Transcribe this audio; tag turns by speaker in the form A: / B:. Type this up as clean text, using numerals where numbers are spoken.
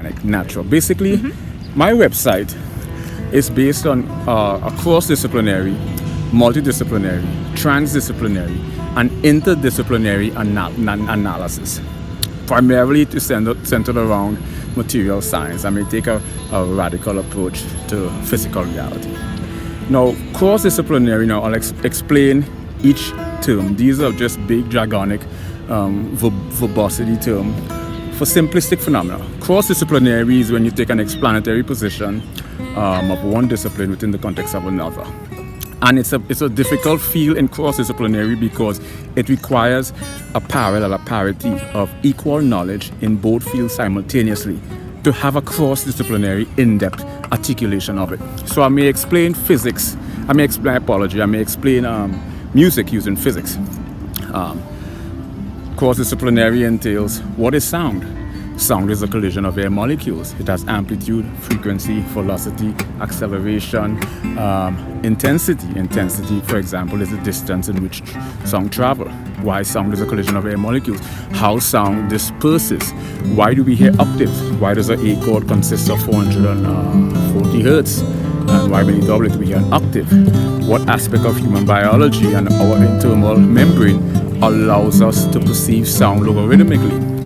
A: organic, natural. Basically, my website is based on a cross-disciplinary, multidisciplinary, transdisciplinary, and interdisciplinary analysis. Primarily it is centered around material science. I may take a radical approach to physical reality. Now, cross-disciplinary, now I'll explain each term. These are just big, jargonic, verbosity term for simplistic phenomena. Cross-disciplinary is when you take an explanatory position of one discipline within the context of another. And it's a difficult field in cross-disciplinary because it requires a parity of equal knowledge in both fields simultaneously to have a cross-disciplinary, in-depth articulation of it. So I may explain physics, I may explain apology, I may explain music using physics. Cross-disciplinary entails what is sound? Sound is a collision of air molecules. It has amplitude, frequency, velocity, acceleration, intensity. Intensity, for example, is the distance in which sound travels. Why sound is a collision of air molecules? How sound disperses. Why do we hear octaves? Why does an A chord consist of 440 hertz? And why when you double it, we hear an octave? What aspect of human biology and our internal membrane allows us to perceive sound logarithmically?